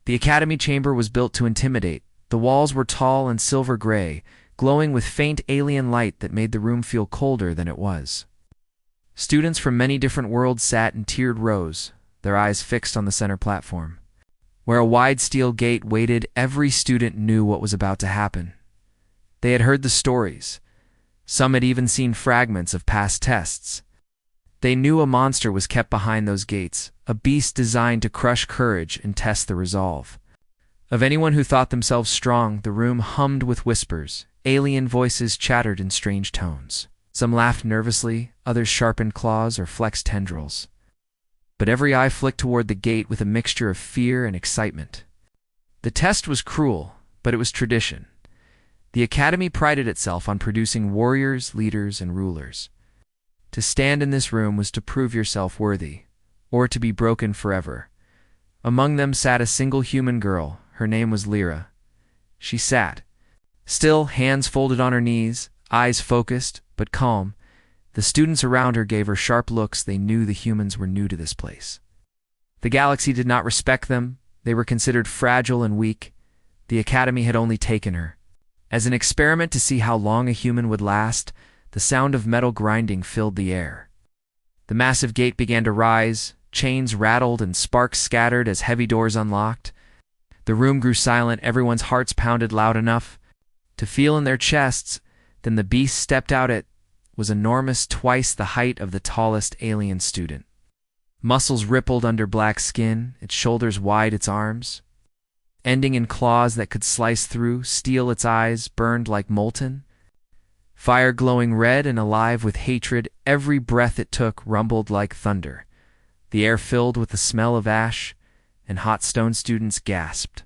The academy chamber was built to intimidate. The walls were tall and silver gray, glowing with faint alien light that made the room feel colder than it was. Students from many different worlds sat in tiered rows, their eyes fixed on the center platform. Where a wide steel gate waited, every student knew what was about to happen. They had heard the stories. Some had even seen fragments of past tests. They knew a monster was kept behind those gates, a beast designed to crush courage and test the resolve. Of anyone who thought themselves strong, the room hummed with whispers. Alien voices chattered in strange tones. Some laughed nervously, others sharpened claws or flexed tendrils. But every eye flicked toward the gate with a mixture of fear and excitement. The test was cruel, but it was tradition. The academy prided itself on producing warriors, leaders, and rulers. To stand in this room was to prove yourself worthy, or to be broken forever. Among them sat a single human girl. Her name was Lyra. She sat, still, hands folded on her knees, eyes focused, but calm. The students around her gave her sharp looks. They knew the humans were new to this place. The galaxy did not respect them. They were considered fragile and weak. The academy had only taken her as an experiment to see how long a human would last. The sound of metal grinding filled the air. The massive gate began to rise. Chains rattled and sparks scattered as heavy doors unlocked. The room grew silent. Everyone's hearts pounded loud enough to feel in their chests. Then the beast stepped out. It was enormous, twice the height of the tallest alien student. Muscles rippled under black skin, its shoulders wide, its arms ending in claws that could slice through steel. Its eyes burned like molten fire, glowing red and alive with hatred. Every breath it took rumbled like thunder. The air filled with the smell of ash and hot stone. Students gasped.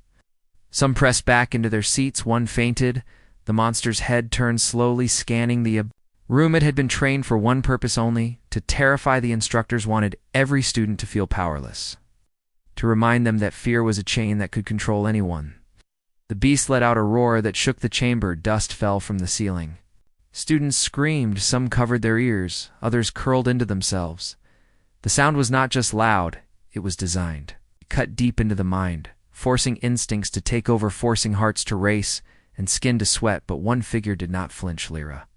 Some pressed back into their seats. One fainted. The monster's head turned slowly, scanning the room. It had been trained for one purpose only, to terrify. The instructors wanted every student to feel powerless, to remind them that fear was a chain that could control anyone. The beast let out a roar that shook the chamber. Dust fell from the ceiling. Students screamed. Some covered their ears. Others curled into themselves. The sound was not just loud, it was designed. It cut deep into the mind, forcing instincts to take over, forcing hearts to race and skin to sweat. But one figure did not flinch. Lyra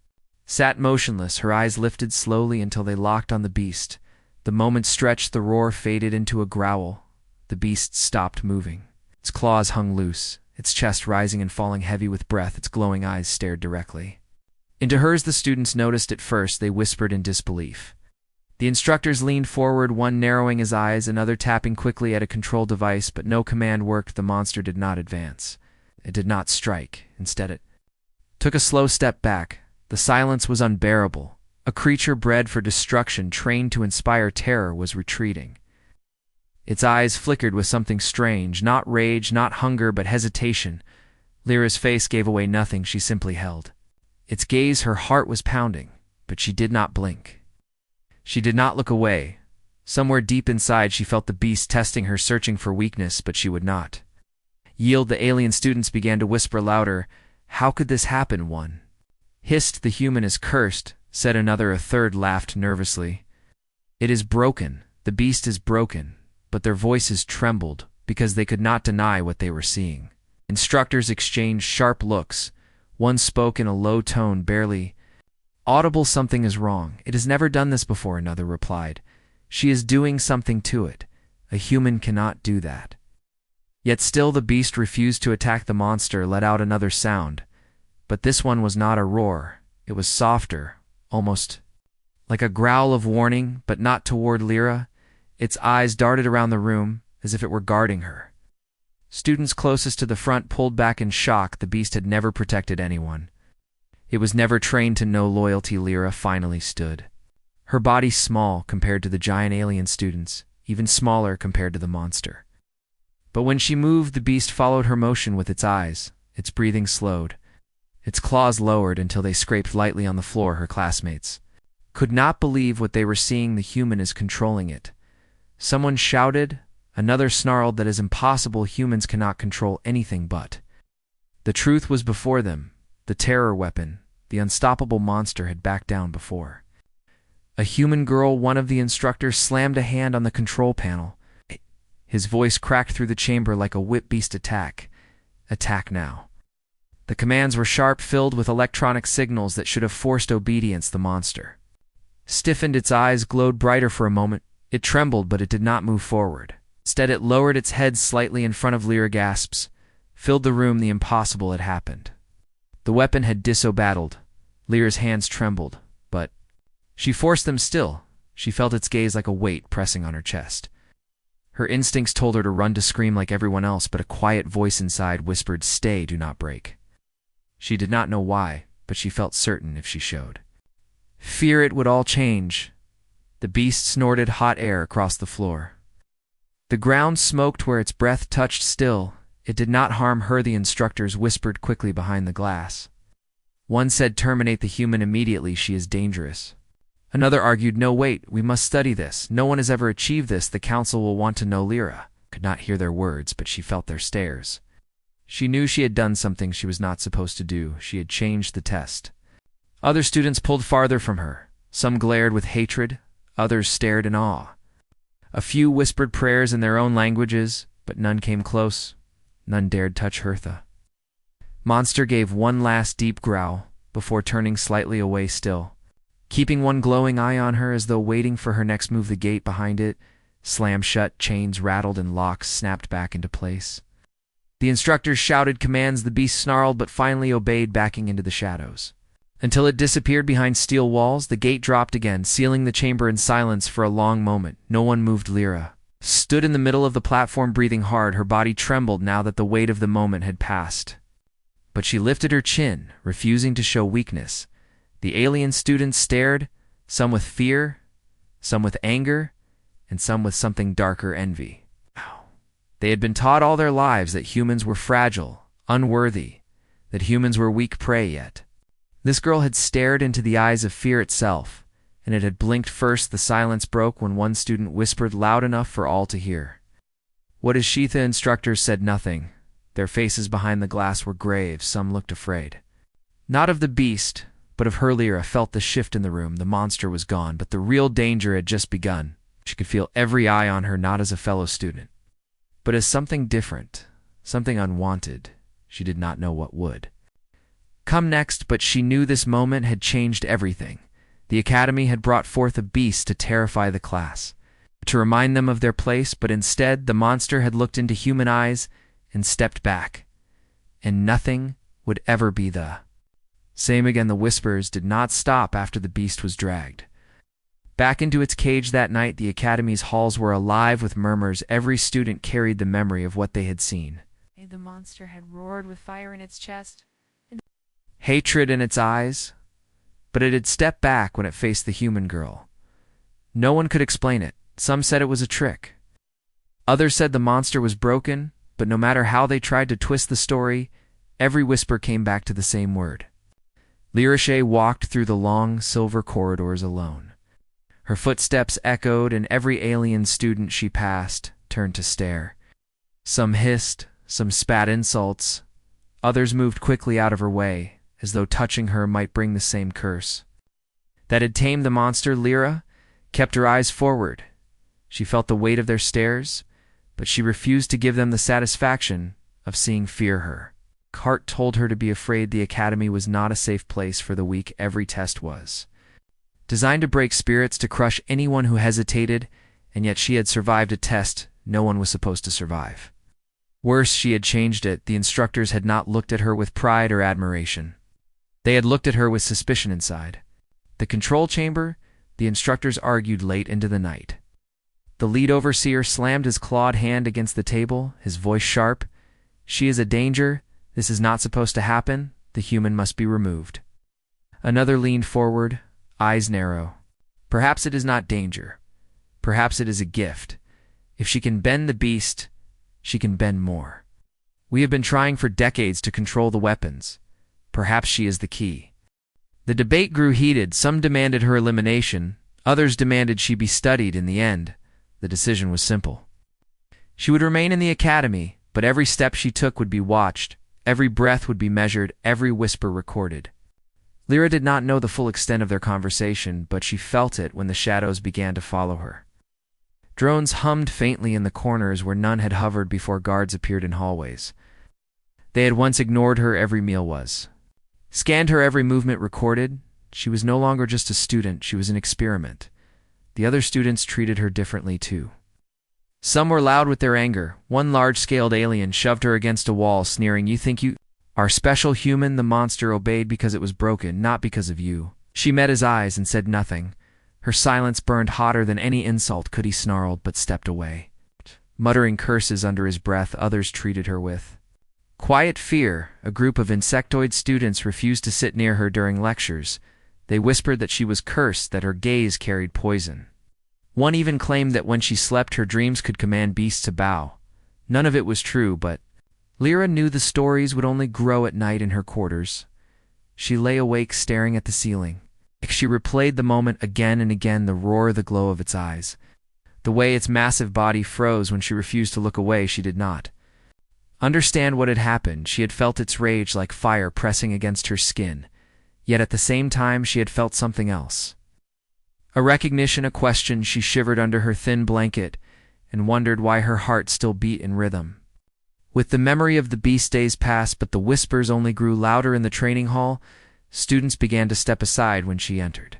sat motionless, her eyes lifted slowly until they locked on the beast. The moment stretched, the roar faded into a growl. The beast stopped moving. Its claws hung loose, its chest rising and falling heavy with breath. Its glowing eyes stared directly into hers. The students noticed it first. They whispered in disbelief. The instructors leaned forward, one narrowing his eyes, another tapping quickly at a control device, but no command worked. The monster did not advance. It did not strike. Instead, it took a slow step back. The silence was unbearable. A creature bred for destruction, trained to inspire terror, was retreating. Its eyes flickered with something strange, not rage, not hunger, but hesitation. Lyra's face gave away nothing. She simply held its gaze. Her heart was pounding, but she did not blink. She did not look away. Somewhere deep inside, she felt the beast testing her, searching for weakness, but she would not yield. The alien students began to whisper louder. How could this happen? One hissed. The human is cursed, said another. A third laughed nervously. It is broken. The beast is broken. But their voices trembled because they could not deny what they were seeing. Instructors exchanged sharp looks. One spoke in a low tone, barely audible. Something is wrong. It has never done this before, another replied. She is doing something to it. A human cannot do that. Yet still the beast refused to attack. The monster let out another sound. But this one was not a roar. It was softer, almost like a growl of warning, but not toward Lyra. Its eyes darted around the room as if it were guarding her. Students closest to the front pulled back in shock. The beast had never protected anyone. It was never trained to know loyalty. Lyra finally stood. Her body small compared to the giant alien students, even smaller compared to the monster. But when she moved, the beast followed her motion with its eyes. Its breathing slowed. Its claws lowered until they scraped lightly on the floor. Her classmates could not believe what they were seeing. The human is controlling it. Someone shouted. Another snarled, that is impossible. Humans cannot control anything but. The truth was before them. The terror weapon, the unstoppable monster, had backed down before. A human girl, one of the instructors, slammed a hand on the control panel. His voice cracked through the chamber like a whip beast attack. Attack now. The commands were sharp, filled with electronic signals that should have forced obedience. The monster stiffened, its eyes glowed brighter for a moment. It trembled, but it did not move forward. Instead, it lowered its head slightly in front of Lyra. Gasps filled the room. The impossible had happened. The weapon had disobeyed. Lyra's hands trembled, but she forced them still. She felt its gaze like a weight pressing on her chest. Her instincts told her to run, to scream like everyone else, but a quiet voice inside whispered, "Stay, do not break." She did not know why, but she felt certain if she showed fear, it would all change. The beast snorted hot air across the floor. The ground smoked where its breath touched. Still, it did not harm her. The instructors whispered quickly behind the glass. One said, "Terminate the human immediately, she is dangerous." Another argued, "No, wait, we must study this. No one has ever achieved this. The council will want to know." Lyra could not hear their words, but she felt their stares. She knew she had done something she was not supposed to do. She had changed the test. Other students pulled farther from her. Some glared with hatred, others stared in awe. A few whispered prayers in their own languages, but none came close. None dared touch her. The monster gave one last deep growl before turning slightly away, still keeping one glowing eye on her as though waiting for her next move. The gate behind it slammed shut, chains rattled, and locks snapped back into place. The instructors shouted commands. The beast snarled, but finally obeyed, backing into the shadows. Until it disappeared behind steel walls, the gate dropped again, sealing the chamber in silence. For a long moment, no one moved. Lyra stood in the middle of the platform, breathing hard. Her body trembled now that the weight of the moment had passed. But she lifted her chin, refusing to show weakness. The alien students stared, some with fear, some with anger, and some with something darker, envy. They had been taught all their lives that humans were fragile, unworthy, that humans were weak prey, yet this girl had stared into the eyes of fear itself, and it had blinked first. The silence broke when one student whispered loud enough for all to hear, "What is she?" The instructors said nothing. Their faces behind the glass were grave. Some looked afraid. Not of the beast, but of her. Lyra felt the shift in the room. The monster was gone, but the real danger had just begun. She could feel every eye on her, not as a fellow student, but as something different, something unwanted. She did not know what would come next, but she knew this moment had changed everything. The academy had brought forth a beast to terrify the class, to remind them of their place, but instead the monster had looked into human eyes and stepped back, and nothing would ever be the same again. The whispers did not stop after the beast was dragged back into its cage that night. The academy's halls were alive with murmurs. Every student carried the memory of what they had seen. The monster had roared with fire in its chest, hatred in its eyes, but it had stepped back when it faced the human girl. No one could explain it. Some said it was a trick. Others said the monster was broken, but no matter how they tried to twist the story, every whisper came back to the same word. Lyra walked through the long silver corridors alone. Her footsteps echoed, and every alien student she passed turned to stare. Some hissed, some spat insults. Others moved quickly out of her way, as though touching her might bring the same curse that had tamed the monster. Lyra kept her eyes forward. She felt the weight of their stares, but she refused to give them the satisfaction of seeing fear her. Heart told her to be afraid. The academy was not a safe place for the weak. Every test was designed to break spirits, to crush anyone who hesitated, and yet she had survived a test no one was supposed to survive. Worse, she had changed it. The instructors had not looked at her with pride or admiration. They had looked at her with suspicion. Inside the control chamber, the instructors argued late into the night. The lead overseer slammed his clawed hand against the table, his voice sharp. "She is a danger. This is not supposed to happen. The human must be removed." Another leaned forward, eyes narrow. "Perhaps it is not danger. Perhaps it is a gift. If she can bend the beast, she can bend more. We have been trying for decades to control the weapons. Perhaps she is the key." The debate grew heated. Some demanded her elimination. Others demanded she be studied. In the end, the decision was simple. She would remain in the academy, but every step she took would be watched. Every breath would be measured, every whisper recorded. Lyra did not know the full extent of their conversation, but she felt it when the shadows began to follow her. Drones hummed faintly in the corners where none had hovered before guards appeared in hallways. They had once ignored her every meal was. Scanned her every movement recorded. She was no longer just a student, she was an experiment. The other students treated her differently too. Some were loud with their anger. One large-scaled alien shoved her against a wall, sneering, "You think you are special human?" The monster obeyed because it was broken, not because of you. She met his eyes and said nothing. Her silence burned hotter than any insult could. He snarled, but stepped away. Muttering curses under his breath, others treated her with quiet fear. A group of insectoid students refused to sit near her during lectures. They whispered that she was cursed, that her gaze carried poison. One even claimed that when she slept, her dreams could command beasts to bow. None of it was true, but Lyra knew the stories would only grow at night in her quarters. She lay awake, staring at the ceiling. She replayed the moment again and again, the roar, the glow of its eyes. The way its massive body froze when she refused to look away. She did not understand what had happened. She had felt its rage like fire pressing against her skin. Yet at the same time, she had felt something else. A recognition, a question. She shivered under her thin blanket and wondered why her heart still beat in rhythm. With the memory of the beast, days passed, but the whispers only grew louder in the training hall. Students began to step aside when she entered.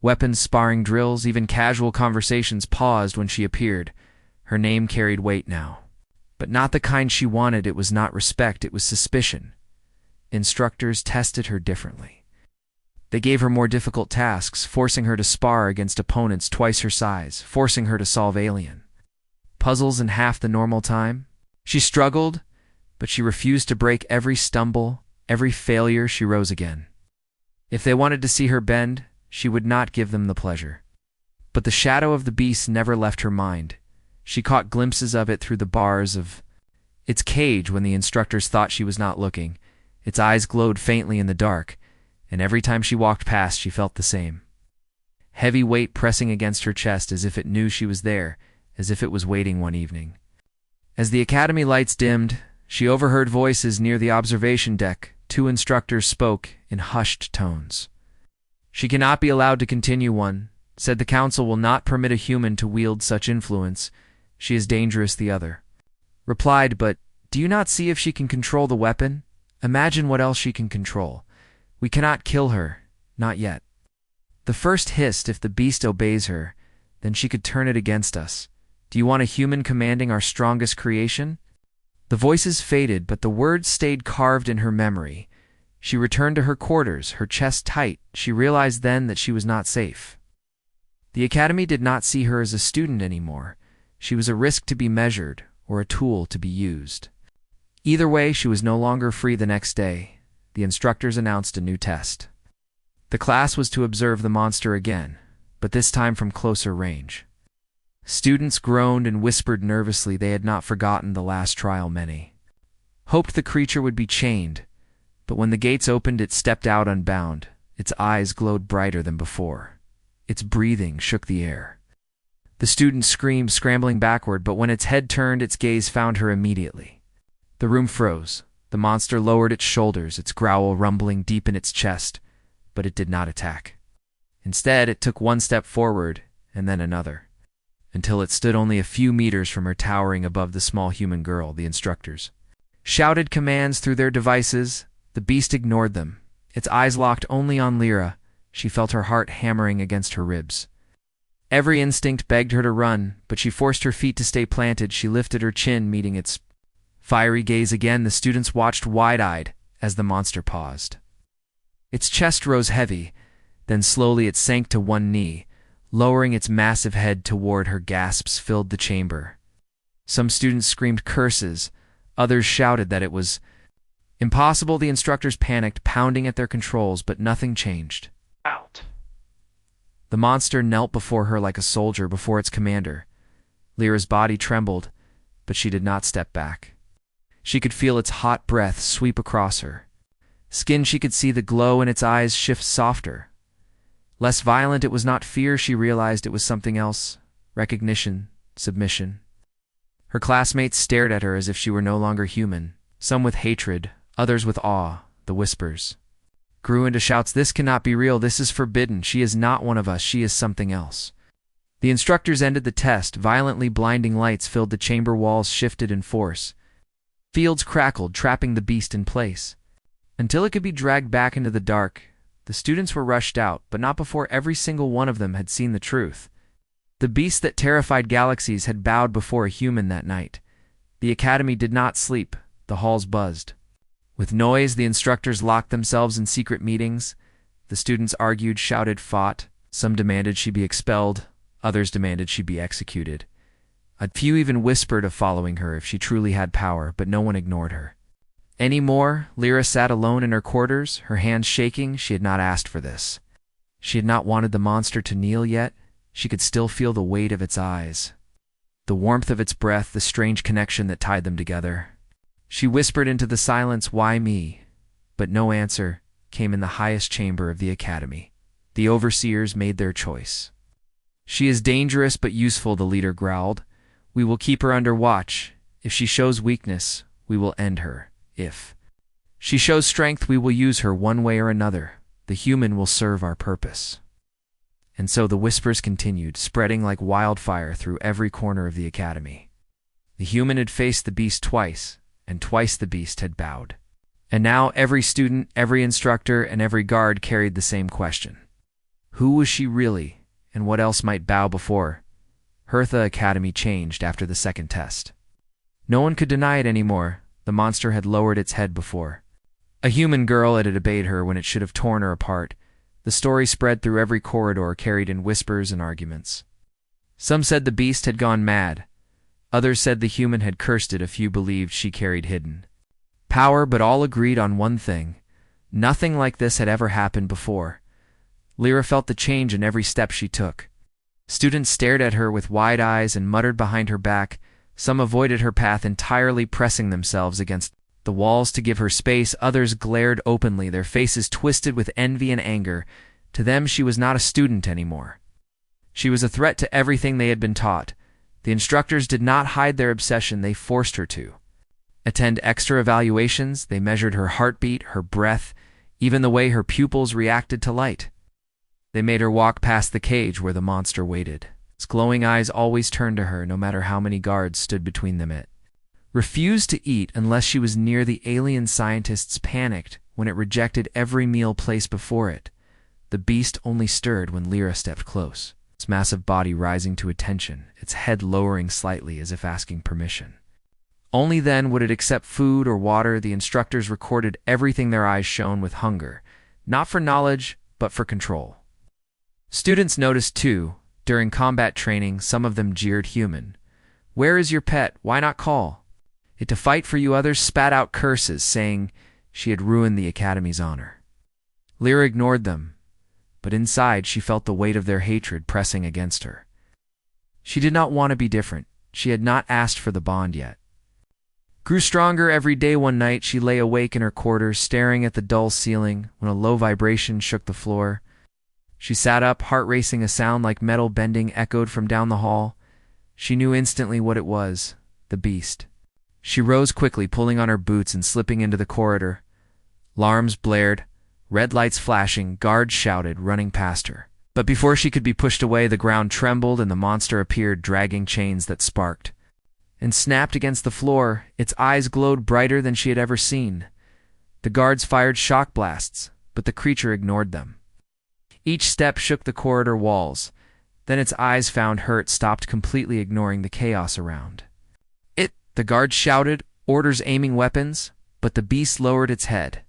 Weapons, sparring drills, even casual conversations paused when she appeared. Her name carried weight now. But not the kind she wanted. It was not respect, it was suspicion. Instructors tested her differently. They gave her more difficult tasks, forcing her to spar against opponents twice her size, forcing her to solve alien puzzles in half the normal time. She struggled, but she refused to break. Every stumble, every failure, she rose again. If they wanted to see her bend, she would not give them the pleasure. But the shadow of the beast never left her mind. She caught glimpses of it through the bars of its cage when the instructors thought she was not looking. Its eyes glowed faintly in the dark, and every time she walked past, she felt the same heavy weight pressing against her chest, as if it knew she was there, as if it was waiting one evening. As the academy lights dimmed, she overheard voices near the observation deck. Two instructors spoke in hushed tones. "She cannot be allowed to continue," one said. "The council will not permit a human to wield such influence. She is dangerous," the other replied. "But do you not see if she can control the weapon? Imagine what else she can control. We cannot kill her, not yet." The first hissed, "If the beast obeys her, then she could turn it against us. Do you want a human commanding our strongest creation?" The voices faded, but the words stayed carved in her memory. She returned to her quarters, her chest tight. She realized then that she was not safe. The academy did not see her as a student anymore. She was a risk to be measured, or a tool to be used. Either way, she was no longer free. The next day, the instructors announced a new test. The class was to observe the monster again, but this time from closer range. Students groaned and whispered nervously. They had not forgotten the last trial. Many hoped the creature would be chained, but when the gates opened, it stepped out unbound. Its eyes glowed brighter than before. Its breathing shook the air. The students screamed, scrambling backward, but when its head turned, its gaze found her immediately. The room froze. The monster lowered its shoulders, its growl rumbling deep in its chest, but it did not attack. Instead, it took one step forward, and then another, until it stood only a few meters from her, towering above the small human girl. The instructors shouted commands through their devices. The beast ignored them. Its eyes locked only on Lyra. She felt her heart hammering against her ribs. Every instinct begged her to run, but she forced her feet to stay planted. She lifted her chin, meeting its fiery gaze again. The students watched wide-eyed as the monster paused. Its chest rose heavy, then slowly it sank to one knee, lowering its massive head toward her. Gasps filled the chamber. Some students screamed curses, others shouted that it was impossible. The instructors panicked, pounding at their controls, but nothing changed. Out. The monster knelt before her like a soldier before its commander. Lyra's body trembled, but she did not step back. She could feel its hot breath sweep across her skin. She could see the glow in its eyes shift softer. Less violent. It was not fear. She realized it was something else. Recognition, submission. Her classmates stared at her as if she were no longer human, some with hatred, others with awe. The whispers grew into shouts. "This cannot be real. This is forbidden. She is not one of us. She is something else." The The instructors ended the test. Violently blinding lights filled the chamber. Walls shifted in force. Fields crackled, trapping the beast in place. Until it could be dragged back into the dark, the students were rushed out, but not before every single one of them had seen the truth. The beast that terrified galaxies had bowed before a human that night. The academy did not sleep. The halls buzzed. With noise, the instructors locked themselves in secret meetings. The students argued, shouted, fought. Some demanded she be expelled. Others demanded she be executed. A few even whispered of following her if she truly had power, but no one ignored her. Any more, Lyra sat alone in her quarters, her hands shaking. She had not asked for this. She had not wanted the monster to kneel yet. She could still feel the weight of its eyes, the warmth of its breath, the strange connection that tied them together. She whispered into the silence, "Why me?" But no answer came in the highest chamber of the academy. The overseers made their choice. "She is dangerous but useful," the leader growled. "We will keep her under watch. If she shows weakness, we will end her. If she shows strength, we will use her one way or another. The human will serve our purpose." And so the whispers continued, spreading like wildfire through every corner of the academy. The human had faced the beast twice, and twice the beast had bowed. And now every student, every instructor, and every guard carried the same question. Who was she really, and what else might bow before? Hertha Academy changed after the second test. No one could deny it anymore. The monster had lowered its head before. A human girl had obeyed her when it should have torn her apart. The story spread through every corridor, carried in whispers and arguments. Some said the beast had gone mad. Others said the human had cursed it. A few believed she carried hidden power, but all agreed on one thing. Nothing like this had ever happened before. Lyra felt the change in every step she took. Students stared at her with wide eyes and muttered behind her back. Some avoided her path entirely, pressing themselves against the walls to give her space. Others glared openly, their faces twisted with envy and anger. To them, she was not a student anymore. She was a threat to everything they had been taught. The instructors did not hide their obsession, they forced her to attend extra evaluations. They measured her heartbeat, her breath, even the way her pupils reacted to light. They made her walk past the cage where the monster waited. Its glowing eyes always turned to her, no matter how many guards stood between them. It refused to eat unless she was near. The alien scientists panicked when it rejected every meal placed before it. The beast only stirred when Lyra stepped close, its massive body rising to attention, its head lowering slightly as if asking permission. Only then would it accept food or water. The instructors recorded everything. Their eyes shone with hunger, not for knowledge, but for control. Students noticed too. During combat training, some of them jeered human. "Where is your pet? Why not call it to fight for you?" Others spat out curses, saying she had ruined the academy's honor. Lyra ignored them, but inside she felt the weight of their hatred pressing against her. She did not want to be different. She had not asked for the bond yet. Grew stronger every day. One night she lay awake in her quarters, staring at the dull ceiling, when a low vibration shook the floor. She sat up, heart racing. A sound like metal bending echoed from down the hall. She knew instantly what it was, the beast. She rose quickly, pulling on her boots and slipping into the corridor. Alarms blared, red lights flashing, guards shouted, running past her. But before she could be pushed away, the ground trembled and the monster appeared, dragging chains that sparked and snapped against the floor. Its eyes glowed brighter than she had ever seen. The guards fired shock blasts, but the creature ignored them. Each step shook the corridor walls. Then its eyes found her. It stopped completely, ignoring the chaos around it. The guards shouted, orders aiming weapons, but the beast lowered its head,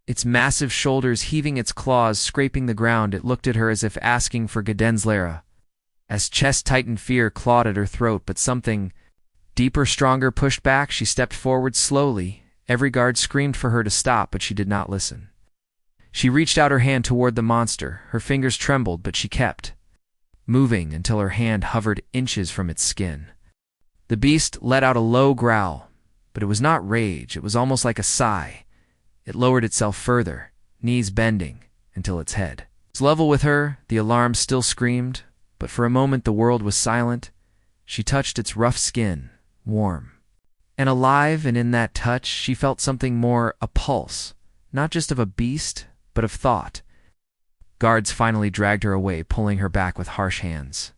its massive shoulders heaving, its claws scraping the ground. It looked at her as if asking for guidance. Lyra, as chest tightened, fear clawed at her throat, but something deeper, stronger pushed back. She stepped forward slowly. Every guard screamed for her to stop, but she did not listen. She reached out her hand toward the monster. Her fingers trembled, but she kept moving until her hand hovered inches from its skin. The beast let out a low growl, but it was not rage. It was almost like a sigh. It lowered itself further, knees bending, until its head was level with her. The alarm still screamed, but for a moment the world was silent. She touched its rough skin, warm and alive, and in that touch she felt something more, a pulse, not just of a beast, but of thought. Guards finally dragged her away, pulling her back with harsh hands.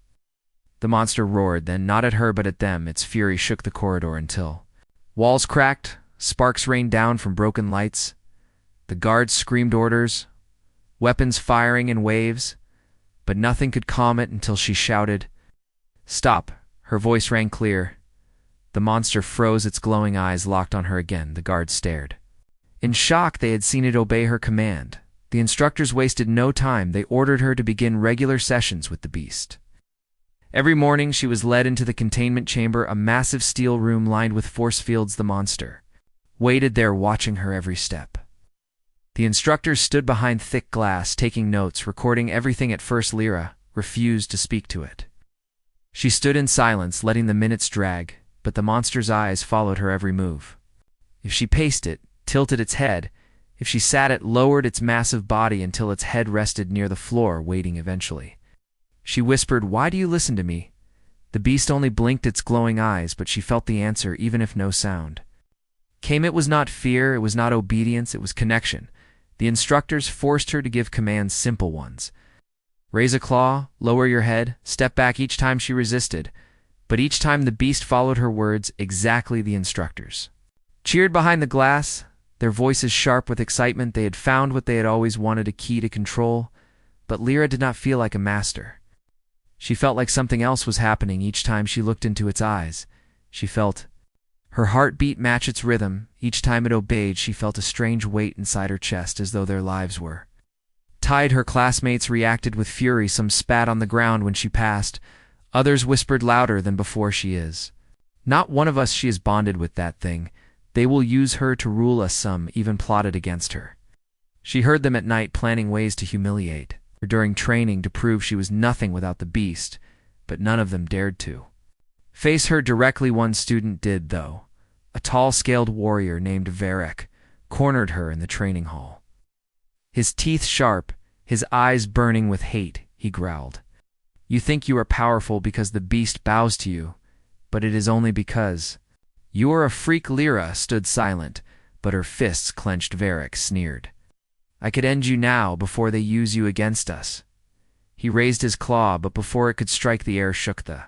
the monster roared, then not at her but at them. Its fury shook the corridor until walls cracked, sparks rained down from broken lights. The guards screamed orders, weapons firing in waves, but nothing could calm it until she shouted, "Stop!" Her voice rang clear. The monster froze, its glowing eyes locked on her again. The guards stared. In shock, they had seen it obey her command. The instructors wasted no time. They ordered her to begin regular sessions with the beast. Every morning she was led into the containment chamber, a massive steel room lined with force fields. The monster waited there, watching her every step. The instructors stood behind thick glass, taking notes, recording everything. At first Lyra refused to speak to it. She stood in silence, letting the minutes drag, but the monster's eyes followed her every move. If she paced it, tilted its head. If she sat, it lowered its massive body until its head rested near the floor, waiting eventually. She whispered, "Why do you listen to me?" The beast only blinked its glowing eyes, but she felt the answer, even if no sound came. It was not fear, it was not obedience, it was connection. The instructors forced her to give commands, simple ones. Raise a claw, lower your head, step back. Each time she resisted, but each time the beast followed her words exactly. The instructors cheered behind the glass, their voices sharp with excitement. They had found what they had always wanted, a key to control. But Lyra did not feel like a master. She felt like something else was happening each time she looked into its eyes. She felt her heartbeat match its rhythm. Each time it obeyed, she felt a strange weight inside her chest, as though their lives were tied. Her classmates reacted with fury. Some spat on the ground when she passed. Others whispered louder than before, "She is not one of us. She is bonded with that thing. They will use her to rule us." Some even plotted against her. She heard them at night, planning ways to humiliate her during training, to prove she was nothing without the beast, but none of them dared to face her directly. One student did, though. A tall, scaled warrior named Varric cornered her in the training hall. His teeth sharp, his eyes burning with hate, he growled, "You think you are powerful because the beast bows to you, but it is only because you are a freak." Lyra stood silent, but her fists clenched. Varric sneered, "I could end you now before they use you against us." He raised his claw, but before it could strike, the air shook. The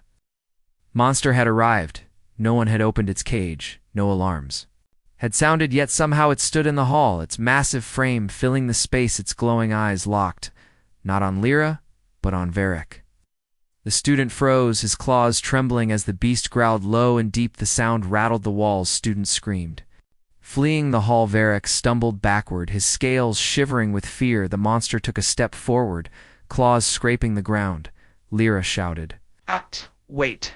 monster had arrived. No one had opened its cage. No alarms had sounded, yet somehow it stood in the hall, its massive frame filling the space, its glowing eyes locked, not on Lyra, but on Varric. The student froze, his claws trembling as the beast growled low and deep. The sound rattled the walls. Students screamed. Fleeing the hall, Varric stumbled backward, his scales shivering with fear. The monster took a step forward, claws scraping the ground. Lyra shouted, "Wait!"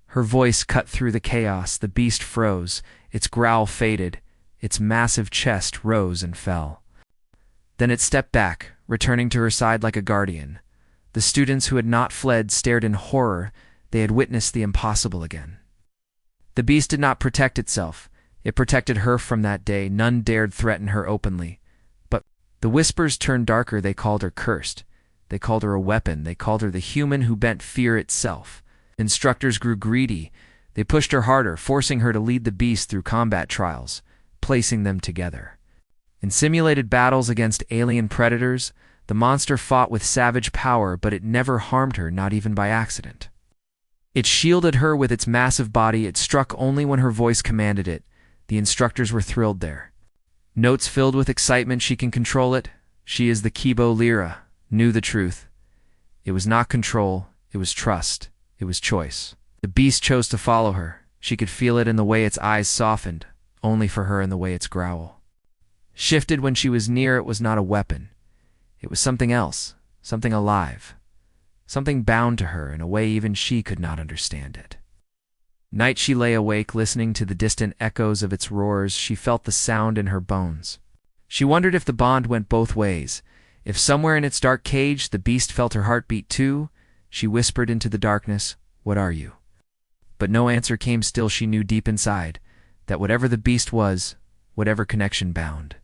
Her voice cut through the chaos. The beast froze, its growl faded, its massive chest rose and fell. Then it stepped back, returning to her side like a guardian. The students who had not fled stared in horror. They had witnessed the impossible again. The beast did not protect itself. It protected her. From that day, none dared threaten her openly. But the whispers turned darker. They called her cursed. They called her a weapon. They called her the human who bent fear itself. Instructors grew greedy. They pushed her harder, forcing her to lead the beast through combat trials, placing them together. In simulated battles against alien predators, the monster fought with savage power, but it never harmed her, not even by accident. It shielded her with its massive body. It struck only when her voice commanded it. The instructors were thrilled there. Notes filled with excitement. She can control it. She is the Kibo. Lyra knew the truth. It was not control, it was trust. It was choice. The beast chose to follow her. She could feel it in the way its eyes softened, only for her, in the way its growl shifted when she was near. It was not a weapon. It was something else, something alive, something bound to her in a way even she could not understand it. Night she lay awake, listening to the distant echoes of its roars. She felt the sound in her bones. She wondered if the bond went both ways, if somewhere in its dark cage the beast felt her heartbeat too. She whispered into the darkness, "What are you?" But no answer came. Still, she knew deep inside that whatever the beast was, whatever connection bound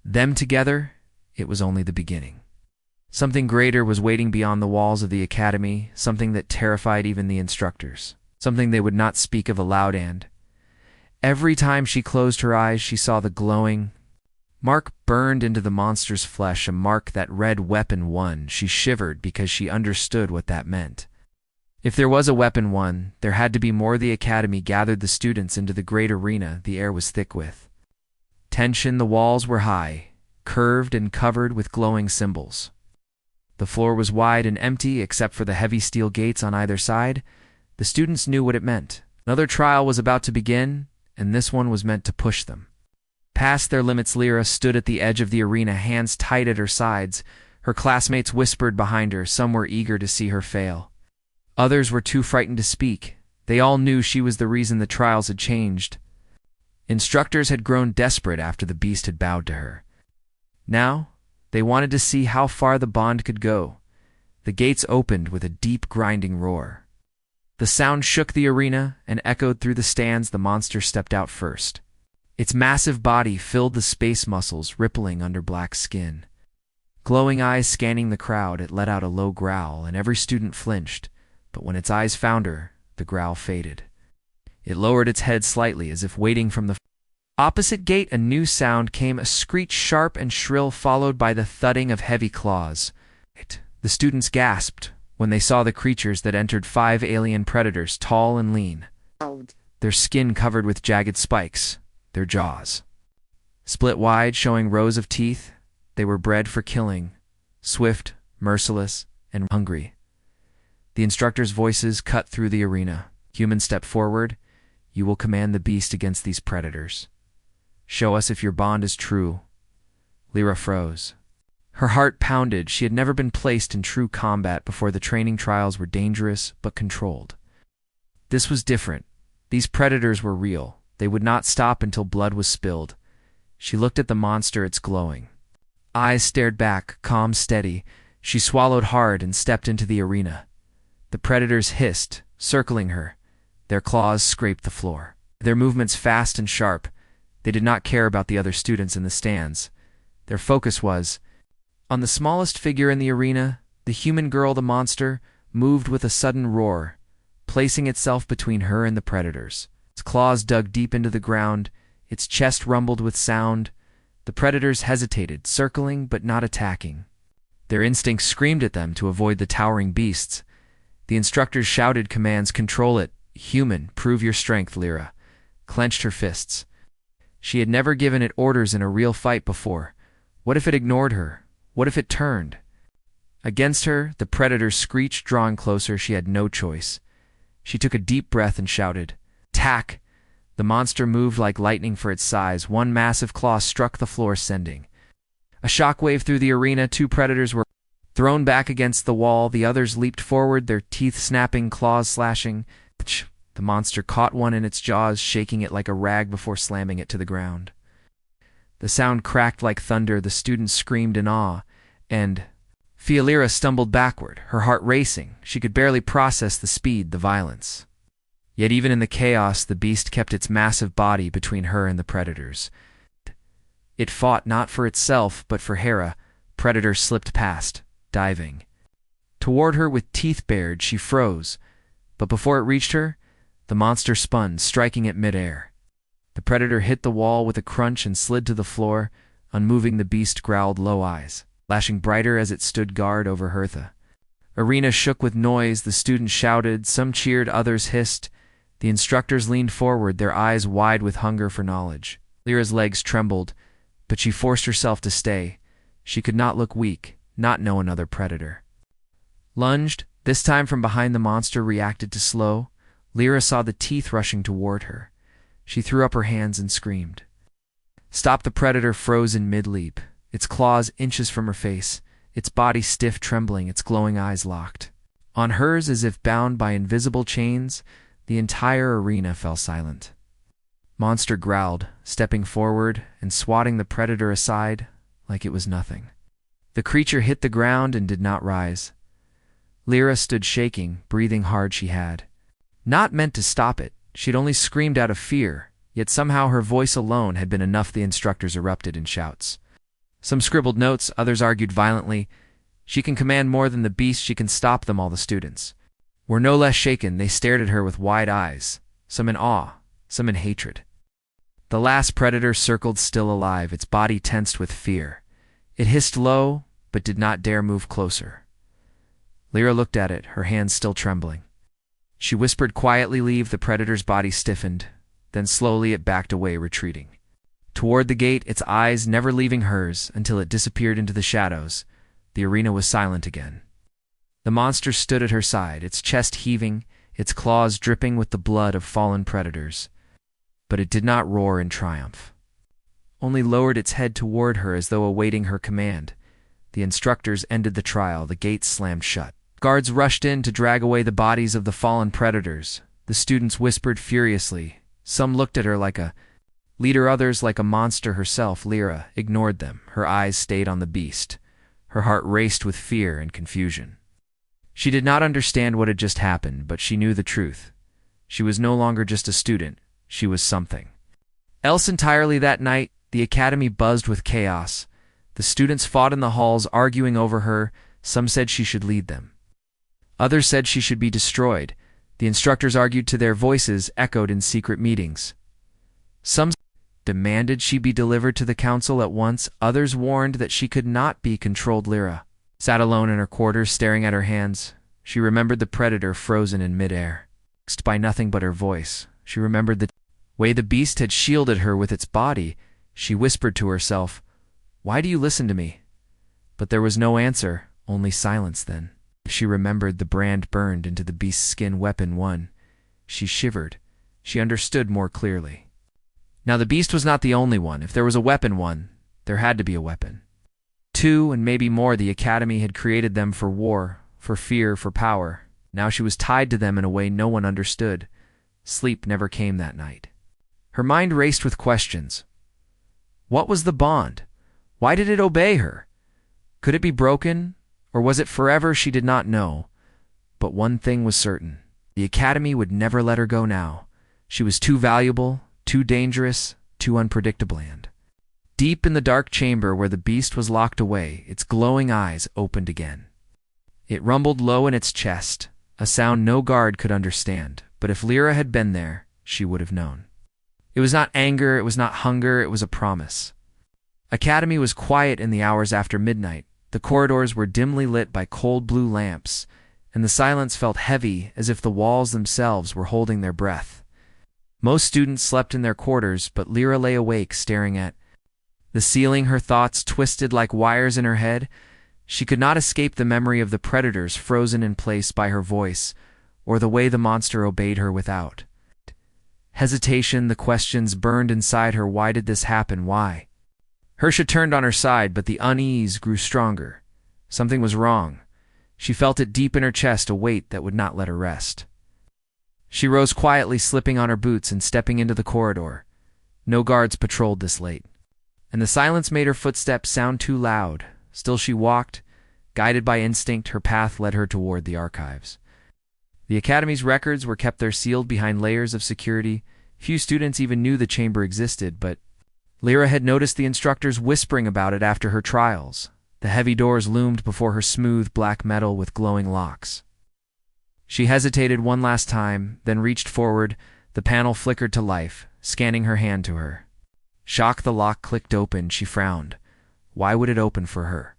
them together, it was only the beginning. Something greater was waiting beyond the walls of the academy, something that terrified even the instructors, something they would not speak of aloud. And every time she closed her eyes, she saw the glowing mark burned into the monster's flesh, a mark that read Weapon 1. She shivered because she understood what that meant. If there was a weapon won, there had to be more. The academy gathered the students into the great arena the air was thick with tension. The walls were high, curved and covered with glowing symbols. The floor was wide and empty except for the heavy steel gates on either side. The students knew what it meant. Another trial was about to begin, and this one was meant to push them past their limits. Lyra stood at the edge of the arena, hands tight at her sides. Her classmates whispered behind her. Some were eager to see her fail. Others were too frightened to speak. They all knew she was the reason the trials had changed. Instructors had grown desperate after the beast had bowed to her. Now, they wanted to see how far the bond could go. The gates opened with a deep grinding roar. The sound shook the arena and echoed through the stands. The monster stepped out first. Its massive body filled the space, muscles rippling under black skin. Glowing eyes scanning the crowd, it let out a low growl, and every student flinched. But when its eyes found her, the growl faded. It lowered its head slightly, as if waiting from the opposite gate. A new sound came, a screech sharp and shrill, followed by the thudding of heavy claws. The students gasped when they saw the creatures that entered. 5 alien predators, tall and lean, their skin covered with jagged spikes, their jaws split wide, showing rows of teeth. They were bred for killing, swift, merciless, and hungry. The instructors' voices cut through the arena. Human, step forward. You will command the beast against these predators. Show us if your bond is true. Lyra froze. Her heart pounded. She had never been placed in true combat before. The training trials were dangerous but controlled. This was different. These predators were real. They would not stop until blood was spilled. She looked at the monster, its glowing eyes stared back, calm, steady. She swallowed hard and stepped into the arena. The predators hissed, circling her. Their claws scraped the floor. Their movements fast and sharp. They did not care about the other students in the stands. Their focus was on the smallest figure in the arena. The human girl. The monster moved with a sudden roar, placing itself between her and the predators. Its claws dug deep into the ground. Its chest rumbled with sound. The predators hesitated, circling but not attacking. Their instincts screamed at them to avoid the towering beasts. The instructors shouted commands. Control it. Human, prove your strength. Lyra clenched her fists. She had never given it orders in a real fight before. What if it ignored her? What if it turned against her? The predators screeched, drawing closer. She had no choice. She took a deep breath and shouted, "Attack!" The monster moved like lightning for its size. One massive claw struck the floor, sending a shockwave through the arena. 2 predators were thrown back against the wall. The others leaped forward, their teeth snapping, claws slashing. The monster caught one in its jaws, shaking it like a rag before slamming it to the ground. The sound cracked like thunder. The students screamed in awe, and Lyra stumbled backward, her heart racing. She could barely process the speed, the violence. Yet even in the chaos, the beast kept its massive body between her and the predators. It fought not for itself, but for Hera. Predator slipped past, diving toward her with teeth bared. She froze, but before it reached her, the monster spun, striking it mid-air. The predator hit the wall with a crunch and slid to the floor. Unmoving, the beast growled, low eyes flashing brighter as it stood guard over her. The arena shook with noise. The students shouted, some cheered, others hissed. The instructors leaned forward, their eyes wide with hunger for knowledge. Lyra's legs trembled, but she forced herself to stay. She could not look weak, not know another predator. Lunged, this time from behind. The monster reacted to slow. Lyra saw the teeth rushing toward her. She threw up her hands and screamed. Stop! The predator froze in mid-leap, its claws inches from her face, its body stiff, trembling, its glowing eyes locked on hers as if bound by invisible chains. The entire arena fell silent. Monster growled, stepping forward and swatting the predator aside like it was nothing. The creature hit the ground and did not rise. Lyra stood shaking, breathing hard. She had not meant to stop it. She'd only screamed out of fear, yet somehow her voice alone had been enough. The instructors erupted in shouts. Some scribbled notes, others argued violently. She can command more than the beast, she can stop them. All the students were no less shaken. They stared at her with wide eyes, some in awe, some in hatred. The last predator circled, still alive, its body tensed with fear. It hissed low, but did not dare move closer. Lyra looked at it, her hands still trembling. She whispered quietly. Leave. The predator's body stiffened. Then slowly it backed away, retreating toward the gate, its eyes never leaving hers until it disappeared into the shadows. The arena was silent again. The monster stood at her side, its chest heaving, its claws dripping with the blood of fallen predators. But it did not roar in triumph, only lowered its head toward her as though awaiting her command. The instructors ended the trial. The gates slammed shut. Guards rushed in to drag away the bodies of the fallen predators. The students whispered furiously. Some looked at her like a leader, others like a monster herself. Lyra ignored them. Her eyes stayed on the beast. Her heart raced with fear and confusion. She did not understand what had just happened, but she knew the truth. She was no longer just a student. She was something else entirely. That night, the academy buzzed with chaos. The students fought in the halls, arguing over her. Some said she should lead them. Others said she should be destroyed. The instructors argued till their voices echoed in secret meetings. Some demanded she be delivered to the council at once. Others warned that she could not be controlled. Lyra sat alone in her quarters, staring at her hands. She remembered the predator frozen in midair, fixed by nothing but her voice. She remembered the way the beast had shielded her with its body. She whispered to herself, "Why do you listen to me?" But there was no answer, only silence. Then she remembered the brand burned into the beast's skin. Weapon 1. She shivered. She understood more clearly. Now the beast was not the only one. If there was a weapon 1, there had to be a weapon 2, and maybe more. The academy had created them for war, for fear, for power. Now she was tied to them in a way no one understood. Sleep never came that night. Her mind raced with questions. What was the bond? Why did it obey her? Could it be broken, or was it forever? She did not know. But one thing was certain. The academy would never let her go now. She was too valuable, too dangerous, too unpredictable. And deep in the dark chamber where the beast was locked away, its glowing eyes opened again. It rumbled low in its chest, a sound no guard could understand. But if Lyra had been there, she would have known. It was not anger, it was not hunger, it was a promise. Academy was quiet in the hours after midnight. The corridors were dimly lit by cold blue lamps, and the silence felt heavy, as if the walls themselves were holding their breath. Most students slept in their quarters, but Lyra lay awake, staring at the ceiling, her thoughts twisted like wires in her head. She could not escape the memory of the predators frozen in place by her voice, or the way the monster obeyed her without hesitation. The questions burned inside her. Why did this happen? Why? Hersha turned on her side, but the unease grew stronger. Something was wrong. She felt it deep in her chest, a weight that would not let her rest. She rose quietly, slipping on her boots and stepping into the corridor. No guards patrolled this late, and the silence made her footsteps sound too loud. Still she walked. Guided by instinct, her path led her toward the archives. The academy's records were kept there, sealed behind layers of security. Few students even knew the chamber existed, but Lyra had noticed the instructors whispering about it after her trials. The heavy doors loomed before her, smooth black metal with glowing locks. She hesitated one last time, then reached forward. The panel flickered to life, scanning her hand to her. Shocked, the lock clicked open. She frowned. Why would it open for her?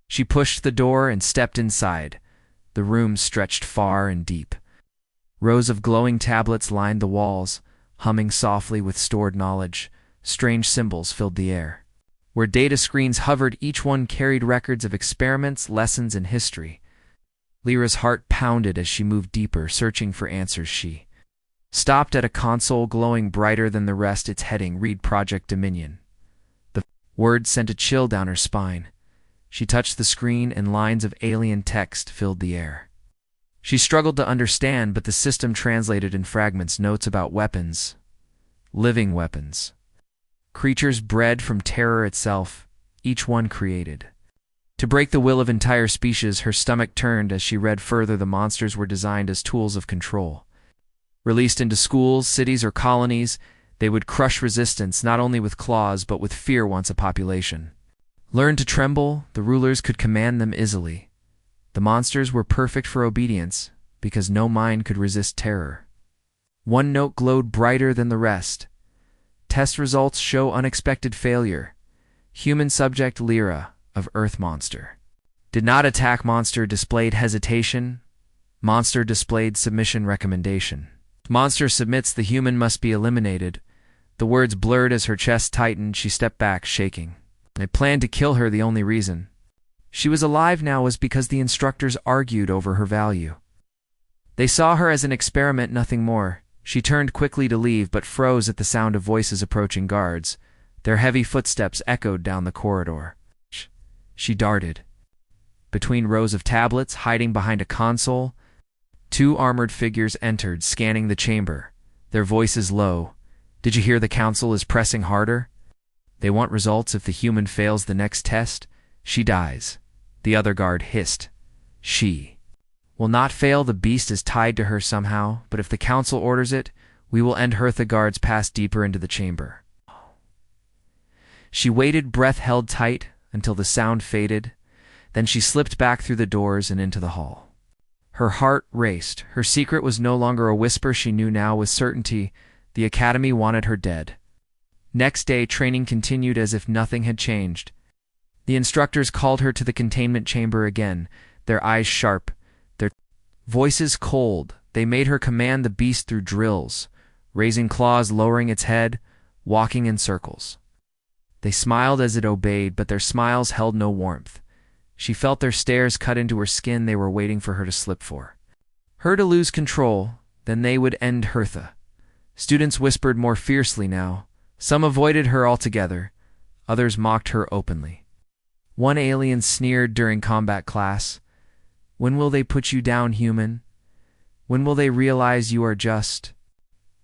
She pushed the door and stepped inside. The room stretched far and deep. Rows of glowing tablets lined the walls, humming softly with stored knowledge. Strange symbols filled the air. Where data screens hovered, each one carried records of experiments, lessons, and history. Lyra's heart pounded as she moved deeper, searching for answers. She stopped at a console glowing brighter than the rest, its heading, Read Project Dominion. The word sent a chill down her spine. She touched the screen, and lines of alien text filled the air. She struggled to understand, but the system translated in fragments notes about weapons. Living weapons. Creatures bred from terror itself, each one created to break the will of entire species. Her stomach turned as she read further. The monsters were designed as tools of control. Released into schools, cities, or colonies, they would crush resistance not only with claws but with fear. Once a population learned to tremble, the rulers could command them easily. The monsters were perfect for obedience because no mind could resist terror. One note glowed brighter than the rest. Test results show unexpected failure. Human subject Lyra of Earth monster. Did not attack. Monster displayed hesitation. Monster displayed submission recommendation. Monster submits, the human must be eliminated. The words blurred as her chest tightened. She stepped back, shaking. I planned to kill her. The only reason she was alive now was because the instructors argued over her value. They saw her as an experiment, nothing more. She turned quickly to leave, but froze at the sound of voices approaching guards. Their heavy footsteps echoed down the corridor. She darted between rows of tablets, hiding behind a console. Two armored figures entered, scanning the chamber, their voices low. Did you hear the council is pressing harder? They want results. If the human fails the next test, she dies. The other guard hissed. She will not fail. The beast is tied to her somehow, but if the council orders it, we will end her. The guards passed deeper into the chamber. She waited, breath held tight, until the sound faded. Then she slipped back through the doors and into the hall. Her heart raced. Her secret was no longer a whisper. She knew now with certainty the academy wanted her dead. Next day, training continued as if nothing had changed. The instructors called her to the containment chamber again, their eyes sharp, their voices cold. They made her command the beast through drills, raising claws, lowering its head, walking in circles. They smiled as it obeyed, but their smiles held no warmth. She felt their stares cut into her skin. They were waiting for her to slip, for her to lose control. Then they would end Hertha. Students whispered more fiercely now. Some avoided her altogether. Others mocked her openly. One alien sneered during combat class. When will they put you down, human? When will they realize you are just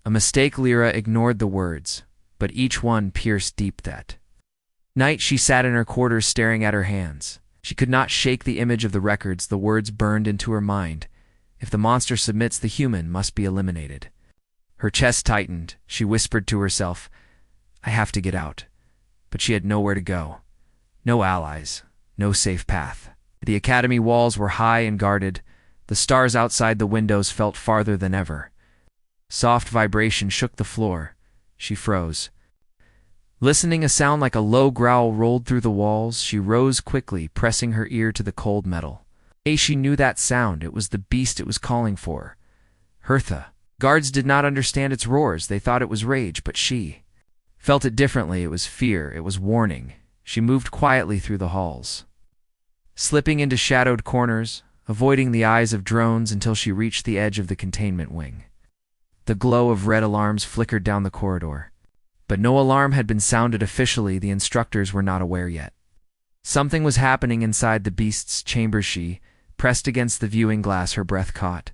a mistake? Lyra ignored the words, but each one pierced deep. That night she sat in her quarters staring at her hands. She could not shake the image of the records. The words burned into her mind. If the monster submits, the human must be eliminated. Her chest tightened. She whispered to herself, I have to get out. But she had nowhere to go. No allies. No safe path. The academy walls were high and guarded. The stars outside the windows felt farther than ever. Soft vibration shook the floor. She froze. Listening, a sound like a low growl rolled through the walls. She rose quickly, pressing her ear to the cold metal. She knew that sound. It was the beast it was calling for. Hertha. Guards did not understand its roars. They thought it was rage, but she felt it differently. It was fear. It was warning. She moved quietly through the halls, slipping into shadowed corners, avoiding the eyes of drones until she reached the edge of the containment wing. The glow of red alarms flickered down the corridor. But no alarm had been sounded officially. The instructors were not aware yet. Something was happening inside the beast's chamber. She pressed against the viewing glass, her breath caught.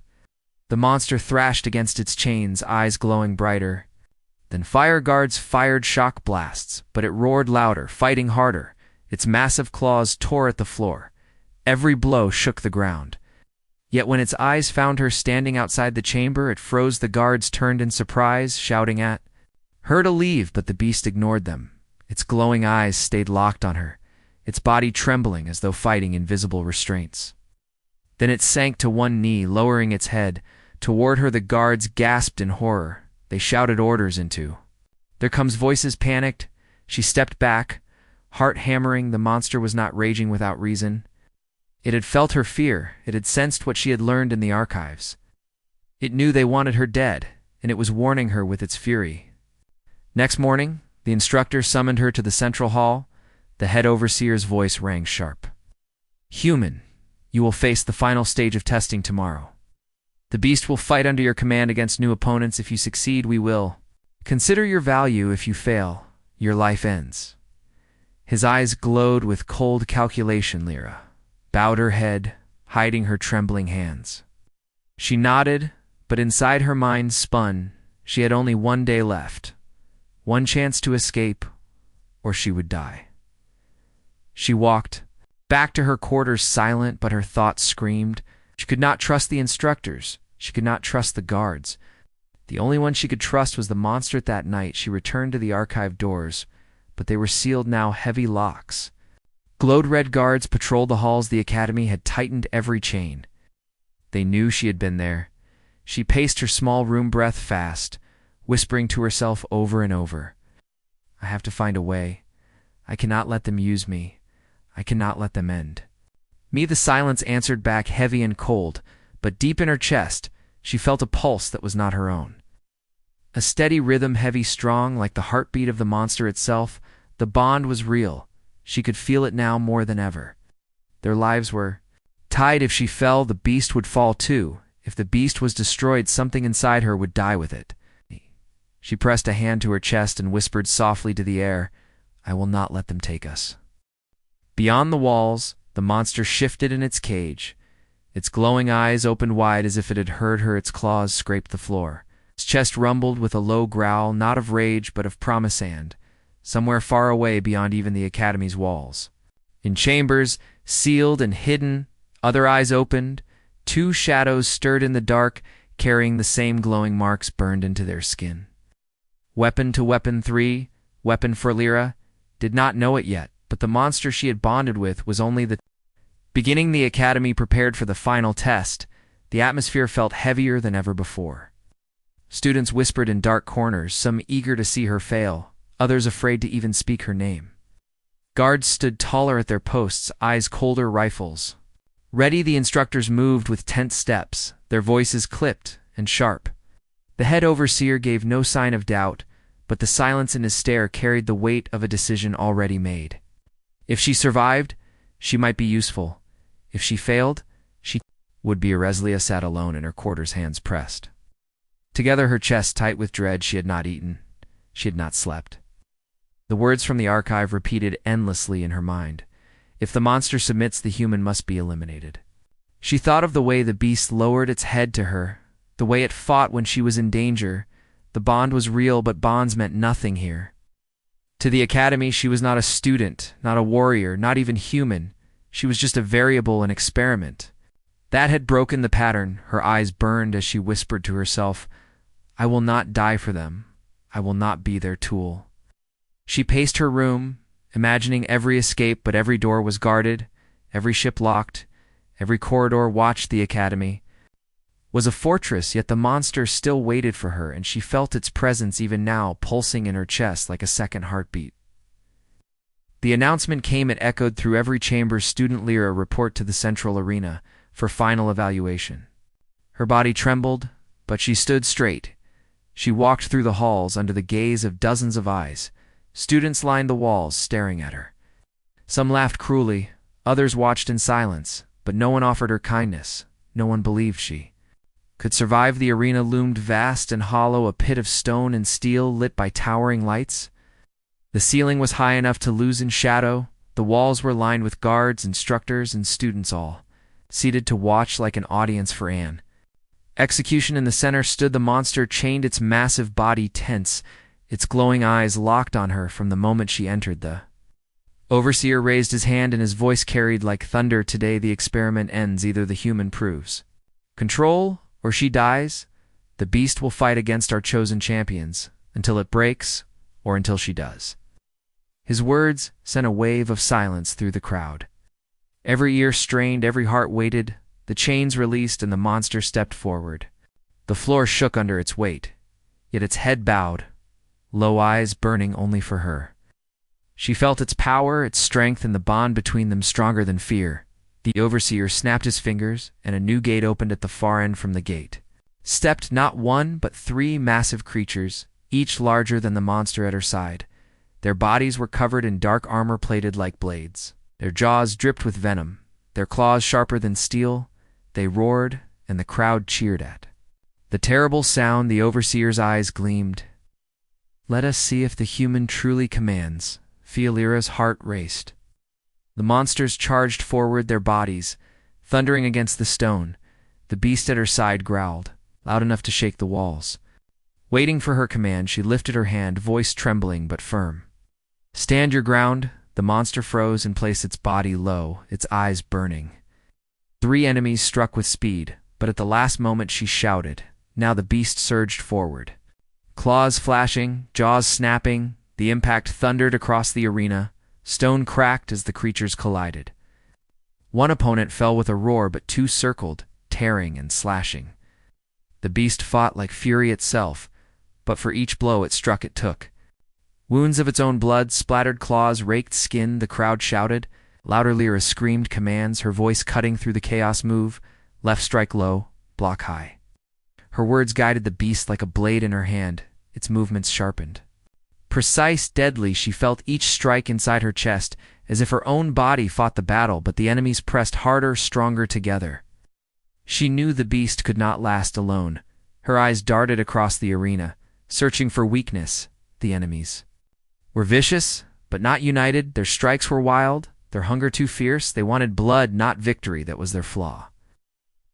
The monster thrashed against its chains, eyes glowing brighter. Then fire guards fired shock blasts, but it roared louder, fighting harder. Its massive claws tore at the floor. Every blow shook the ground. Yet when its eyes found her standing outside the chamber, it froze. The guards turned in surprise, shouting at her to leave, but the beast ignored them. Its glowing eyes stayed locked on her, its body trembling as though fighting invisible restraints. Then it sank to one knee, lowering its head. Toward her, the guards gasped in horror. They shouted orders into there comes voices, panicked. She stepped back, heart hammering. The monster was not raging without reason. It had felt her fear. It had sensed what she had learned in the archives. It knew they wanted her dead, and it was warning her with its fury. Next morning, the instructor summoned her to the central hall. The head overseer's voice rang sharp. Human, you will face the final stage of testing tomorrow. The beast will fight under your command against new opponents. If you succeed, we will consider your value. If you fail, your life ends. His eyes glowed with cold calculation. Lyra bowed her head, hiding her trembling hands. She nodded, but inside her mind spun. She had only one day left, one chance to escape, or she would die. She walked back to her quarters, silent, but her thoughts screamed. She could not trust the instructors. She could not trust the guards. The only one she could trust was the monster. That night, she returned to the archive doors, but they were sealed now, heavy locks. Glowed red guards patrolled the halls. The academy had tightened every chain. They knew she had been there. She paced her small room, breath fast, whispering to herself over and over, I have to find a way. I cannot let them use me. I cannot let them end me. The silence answered back, heavy and cold, but deep in her chest, she felt a pulse that was not her own. A steady rhythm, heavy, strong, like the heartbeat of the monster itself. The bond was real. She could feel it now more than ever. Their lives were tied. If she fell, the beast would fall too. If the beast was destroyed, something inside her would die with it. She pressed a hand to her chest and whispered softly to the air, "I will not let them take us." Beyond the walls, the monster shifted in its cage. Its glowing eyes opened wide as if it had heard her. Its claws scraped the floor. Its chest rumbled with a low growl, not of rage but of promise, and somewhere far away beyond even the academy's walls, in chambers sealed and hidden, other eyes opened. Two shadows stirred in the dark, carrying the same glowing marks burned into their skin. Weapon to weapon 3, weapon for Lyra, did not know it yet, but the monster she had bonded with was only the beginning. The academy prepared for the final test. The atmosphere felt heavier than ever before. Students whispered in dark corners, some eager to see her fail, others afraid to even speak her name. Guards stood taller at their posts, eyes colder, rifles ready. The instructors moved with tense steps, their voices clipped and sharp. The head overseer gave no sign of doubt, but the silence in his stare carried the weight of a decision already made. If she survived, she might be useful. If she failed, she would be. Erezlia sat alone in her quarters, hands pressed together, her chest tight with dread. She had not eaten. She had not slept. The words from the archive repeated endlessly in her mind. If the monster submits, the human must be eliminated. She thought of the way the beast lowered its head to her, the way it fought when she was in danger. The bond was real, but bonds meant nothing here. To the academy, she was not a student, not a warrior, not even human. She was just a variable, an experiment. That had broken the pattern. Her eyes burned as she whispered to herself, "I will not die for them. I will not be their tool." She paced her room, imagining every escape, but every door was guarded, every ship locked, every corridor watched. The academy was a fortress, yet the monster still waited for her, and she felt its presence even now, pulsing in her chest like a second heartbeat. The announcement came. It echoed through every chamber. Student Lyra, report to the central arena for final evaluation. Her body trembled, but she stood straight. She walked through the halls under the gaze of dozens of eyes. Students lined the walls, staring at her. Some laughed cruelly, others watched in silence, but no one offered her kindness. No one believed she could survive. The arena loomed vast and hollow, a pit of stone and steel lit by towering lights. The ceiling was high enough to lose in shadow. The walls were lined with guards, instructors, and students, all seated to watch like an audience for Anne. Execution in the center stood. The monster chained, its massive body tense, its glowing eyes locked on her from the moment she entered. The overseer raised his hand and his voice carried like thunder. Today the experiment ends. Either the human proves control or she dies. The beast will fight against our chosen champions until it breaks or until she does. His words sent a wave of silence through the crowd. Every ear strained, every heart waited. The chains released and the monster stepped forward. The floor shook under its weight, yet its head bowed, low eyes burning only for her. She felt its power, its strength, and the bond between them stronger than fear. The overseer snapped his fingers, and a new gate opened at the far end. From the gate stepped not one but 3 massive creatures, each larger than the monster at her side. Their bodies were covered in dark armor plated like blades. Their jaws dripped with venom, their claws sharper than steel. They roared, and the crowd cheered at the terrible sound. The overseer's eyes gleamed. "Let us see if the human truly commands." Lyra's heart raced. The monsters charged forward, their bodies thundering against the stone. The beast at her side growled, loud enough to shake the walls. Waiting for her command, she lifted her hand, voice trembling but firm. "Stand your ground." The monster froze and placed its body low, its eyes burning. 3 enemies struck with speed, but at the last moment she shouted. Now the beast surged forward. Claws flashing, jaws snapping, the impact thundered across the arena. Stone cracked as the creatures collided. One opponent fell with a roar, but 2 circled, tearing and slashing. The beast fought like fury itself, but for each blow it struck it took wounds of its own. Blood splattered, claws raked skin. The crowd shouted. Louder Lyra screamed commands, her voice cutting through the chaos. "Move. Left strike low, block high. Her words guided the beast like a blade in her hand, its movements sharpened. Precise, deadly, she felt each strike inside her chest, as if her own body fought the battle, but the enemies pressed harder, stronger together. She knew the beast could not last alone. Her eyes darted across the arena, searching for weakness. The enemies were vicious, but not united. Their strikes were wild, their hunger too fierce. They wanted blood, not victory. That was their flaw.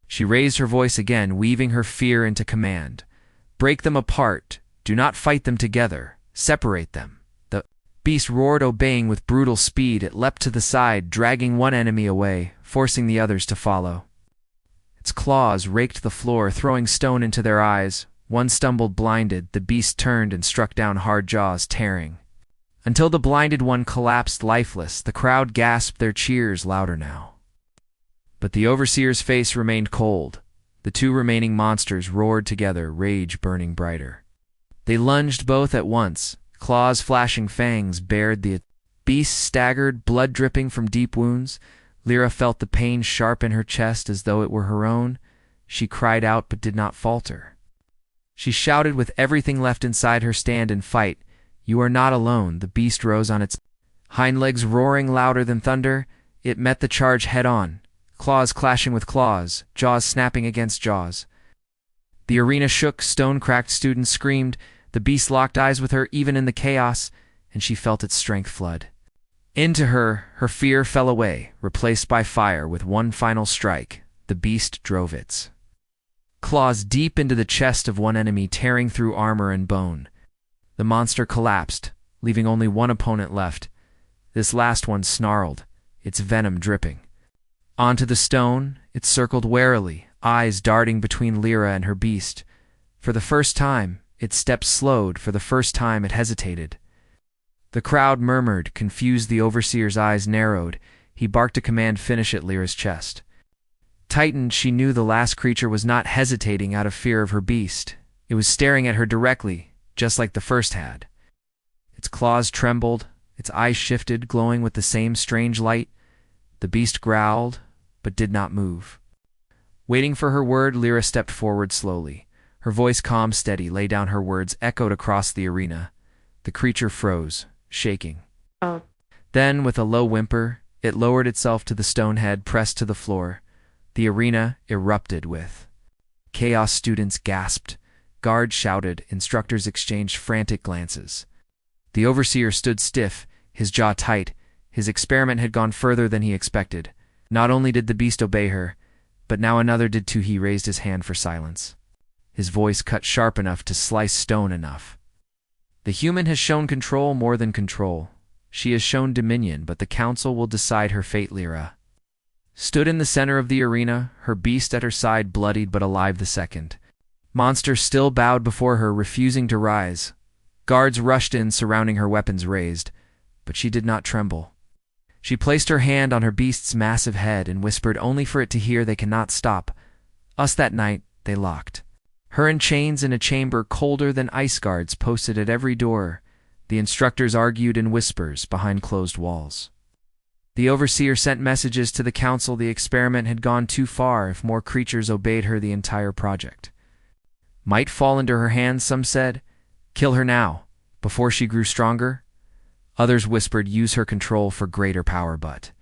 She raised her voice again, weaving her fear into command. Break them apart. Do not fight them together. Separate them. The beast roared, obeying with brutal speed. It leapt to the side, dragging one enemy away, forcing the others to follow. Its claws raked the floor, throwing stone into their eyes. One stumbled, blinded. The beast turned and struck down, hard jaws tearing, until the blinded one collapsed lifeless. The crowd gasped, their cheers louder now. But the overseer's face remained cold. The two remaining monsters roared together, rage burning brighter. They lunged both at once, claws flashing, fangs bared. The beast staggered, blood dripping from deep wounds. Lyra felt the pain sharp in her chest as though it were her own. She cried out but did not falter. She shouted with everything left inside her, stand and fight. You are not alone. The beast rose on its hind legs, roaring louder than thunder. It met the charge head on, claws clashing with claws, jaws snapping against jaws. The arena shook, stone-cracked students screamed. The beast locked eyes with her even in the chaos, and she felt its strength flood into her. Her fear fell away, replaced by fire. With one final strike, the beast drove its claws deep into the chest of one enemy, tearing through armor and bone. The monster collapsed, leaving only one opponent left. This last one snarled, its venom dripping. Onto the stone, it circled warily, eyes darting between Lyra and her beast. For the first time, its steps slowed. For the first time, it hesitated. The crowd murmured, confused. The overseer's eyes narrowed. He barked a command, finish at Lyra's chest. Tightened, she knew the last creature was not hesitating out of fear of her beast. It was staring at her directly, just like the first had. Its claws trembled, its eyes shifted, glowing with the same strange light. The beast growled, but did not move. Waiting for her word, Lyra stepped forward slowly. Her voice calm, steady, lay down. Her words echoed across the arena. The creature froze, shaking. Oh. Then, with a low whimper, it lowered itself to the stone head, pressed to the floor. The arena erupted with chaos. Students gasped. Guards shouted. Instructors exchanged frantic glances. The overseer stood stiff, his jaw tight. His experiment had gone further than he expected. Not only did the beast obey her, but now another did too. He raised his hand for silence. His voice cut sharp enough to slice stone enough. The human has shown control, more than control. She has shown dominion, but the council will decide her fate. Lyra stood in the center of the arena, her beast at her side, bloodied but alive. The second monster still bowed before her, refusing to rise. Guards rushed in, surrounding her, weapons raised, but she did not tremble. She placed her hand on her beast's massive head and whispered, only for it to hear, they cannot stop us. That night, they locked her in chains in a chamber colder than ice, guards posted at every door. The instructors argued in whispers behind closed walls. The overseer sent messages to the council. The experiment had gone too far. If more creatures obeyed her, the entire project might fall into her hands. Some said, kill her now, before she grew stronger. Others whispered, use her control for greater power. But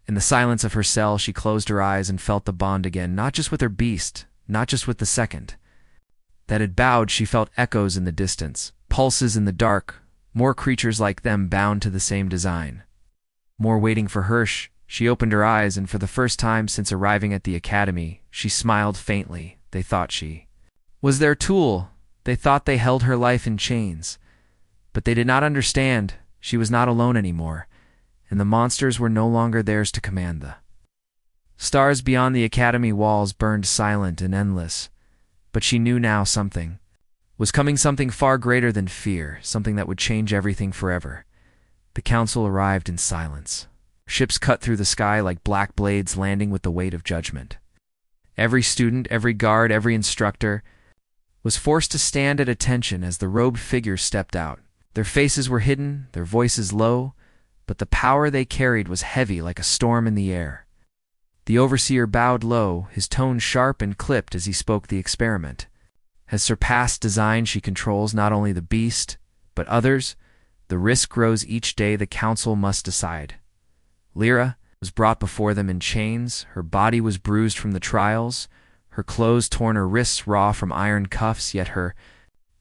in the silence of her cell, she closed her eyes and felt the bond again, not just with her beast, not just with the second that had bowed. She felt echoes in the distance, pulses in the dark, more creatures like them bound to the same design. More waiting for her. She opened her eyes, and for the first time since arriving at the academy, she smiled faintly. They thought she was their tool. They thought they held her life in chains. But they did not understand. She was not alone anymore, and the monsters were no longer theirs to command. The stars beyond the academy walls burned silent and endless. But she knew now something was coming, something far greater than fear, something that would change everything forever. The council arrived in silence. Ships cut through the sky like black blades, landing with the weight of judgment. Every student, every guard, every instructor was forced to stand at attention as the robed figures stepped out. Their faces were hidden, their voices low, but the power they carried was heavy like a storm in the air. The overseer bowed low, his tone sharp and clipped as he spoke. The experiment has surpassed design. She controls not only the beast, but others. The risk grows each day. The council must decide. Lyra was brought before them in chains. Her body was bruised from the trials, her clothes torn, her wrists raw from iron cuffs, yet her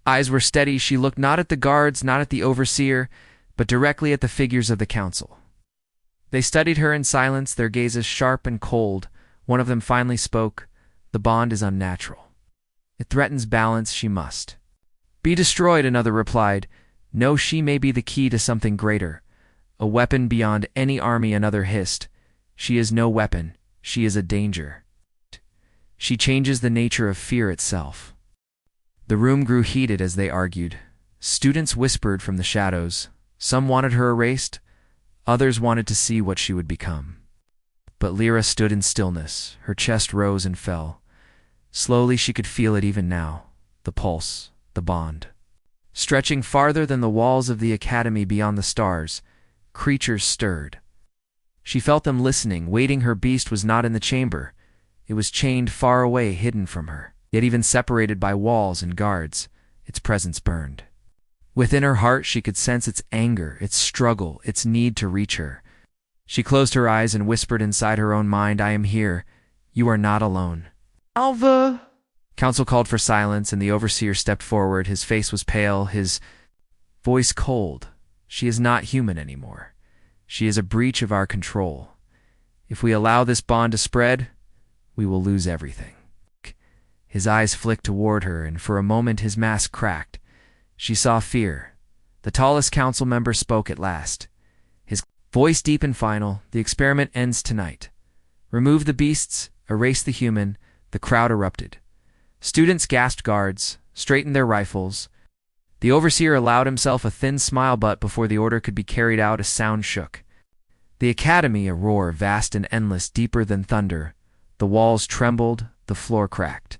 eyes were steady. She looked not at the guards, not at the overseer, but directly at the figures of the council. They studied her in silence, their gazes sharp and cold. One of them finally spoke. "The bond is unnatural. It threatens balance. She must be destroyed," another replied. "No, she may be the key to something greater, a weapon beyond any army," another hissed. "She is no weapon. She is a danger. She changes the nature of fear itself." The room grew heated as they argued. Students whispered from the shadows. Some wanted her erased, others wanted to see what she would become. But Lyra stood in stillness. Her chest rose and fell. Slowly she could feel it even now, the pulse, the bond. Stretching farther than the walls of the academy, beyond the stars, creatures stirred. She felt them listening, waiting. Her beast was not in the chamber. It was chained far away, hidden from her. Yet even separated by walls and guards, its presence burned. Within her heart she could sense its anger, its struggle, its need to reach her. She closed her eyes and whispered inside her own mind, "I am here. You are not alone." "Alva!" Council called for silence, and the overseer stepped forward. His face was pale, his voice cold. "She is not human anymore. She is a breach of our control. If we allow this bond to spread, we will lose everything." His eyes flicked toward her, and for a moment his mask cracked. She saw fear. The tallest council member spoke at last. His voice deep and final. "The experiment ends tonight. Remove the beasts, erase the human." The crowd erupted. Students gasped, guards straightened their rifles. The overseer allowed himself a thin smile, but before the order could be carried out, a sound shook. The academy, a roar, vast and endless, deeper than thunder. The walls trembled, the floor cracked.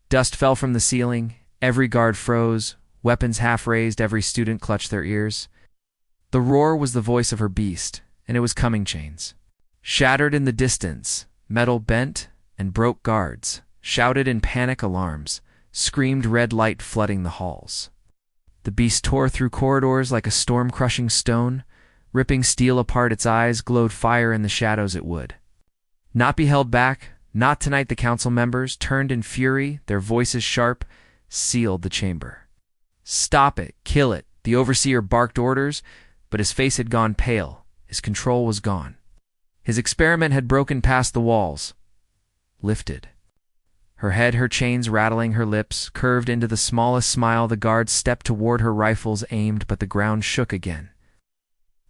Dust fell from the ceiling, every guard froze, weapons half raised, every student clutched their ears. The roar was the voice of her beast, and it was coming. Chains shattered in the distance, metal bent and broke. Guards shouted in panic, alarms screamed, red light flooding the halls. The beast tore through corridors like a storm-crushing stone, ripping steel apart. Its eyes glowed fire in the shadows. It would not be held back. Not tonight. The council members turned in fury, their voices sharp, sealed the chamber. "Stop it! Kill it!" The overseer barked orders, but his face had gone pale. His control was gone. His experiment had broken past the walls. Lifted. Her head, her chains rattling, her lips curved into the smallest smile. The guards stepped toward her, rifles aimed, but the ground shook again.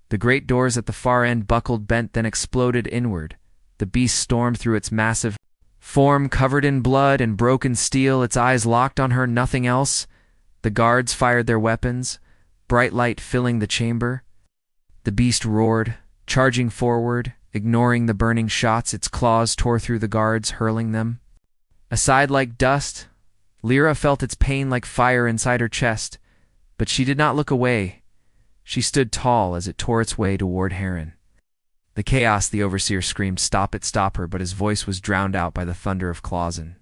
The great doors at the far end buckled, bent, then exploded inward. The beast stormed through, its massive form covered in blood and broken steel, its eyes locked on her, nothing else. The guards fired their weapons, bright light filling the chamber. The beast roared, charging forward, ignoring the burning shots. Its claws tore through the guards, hurling them aside like dust. Lyra felt its pain like fire inside her chest, but she did not look away. She stood tall as it tore its way toward Heron. The chaos, the overseer screamed, "Stop it, stop her," but his voice was drowned out by the thunder of claws and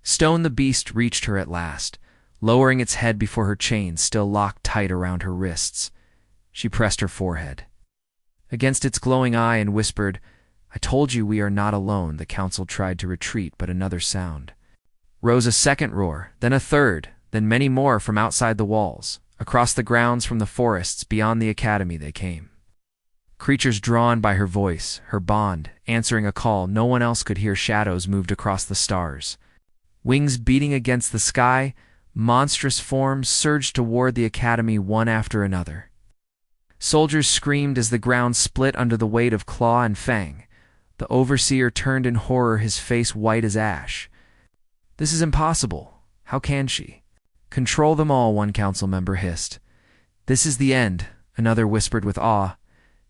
stone. The beast reached her at last, lowering its head before her chains still locked tight around her wrists. She pressed her forehead against its glowing eye and whispered, "I told you we are not alone." The council tried to retreat, but another sound rose, a second roar, then a third, then many more from outside the walls. Across the grounds, from the forests beyond the academy they came. Creatures drawn by her voice, her bond, answering a call no one else could hear. Shadows moved across the stars. Wings beating against the sky, monstrous forms surged toward the academy, one after another. Soldiers screamed as the ground split under the weight of claw and fang. The overseer turned in horror, his face white as ash. "This is impossible. How can she control them all?" one council member hissed. "This is the end," another whispered with awe.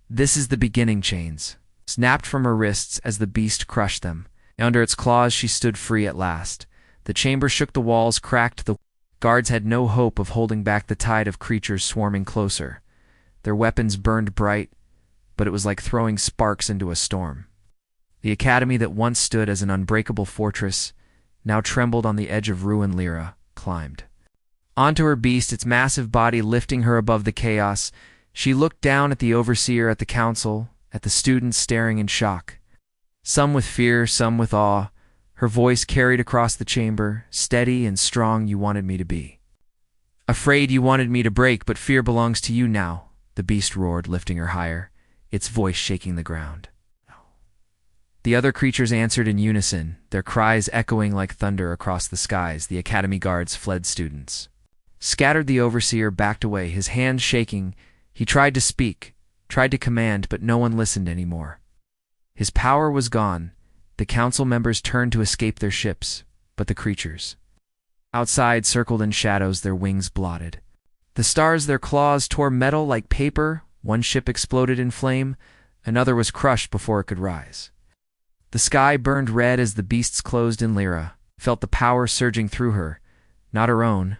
"This is the beginning." Chains snapped from her wrists as the beast crushed them. Under its claws she stood free at last. The chamber shook, the walls cracked, the guards had no hope of holding back the tide of creatures swarming closer. Their weapons burned bright, but it was like throwing sparks into a storm. The academy that once stood as an unbreakable fortress now trembled on the edge of ruin. Lyra climbed onto her beast, its massive body lifting her above the chaos. She looked down at the overseer, at the council, at the students staring in shock, some with fear, some with awe. Her voice carried across the chamber, steady and strong. "You wanted me to be afraid, you wanted me to break, but fear belongs to you now," the beast roared, lifting her higher, its voice shaking the ground. The other creatures answered in unison, their cries echoing like thunder across the skies. The academy guards fled. Students scattered. The overseer backed away, his hands shaking. He tried to speak, tried to command, but no one listened anymore. His power was gone. The council members turned to escape their ships, but the creatures outside circled in shadows, their wings blotted. The stars, their claws, tore metal like paper. One ship exploded in flame, another was crushed before it could rise. The sky burned red as the beasts closed in. Lyra felt the power surging through her, not her own,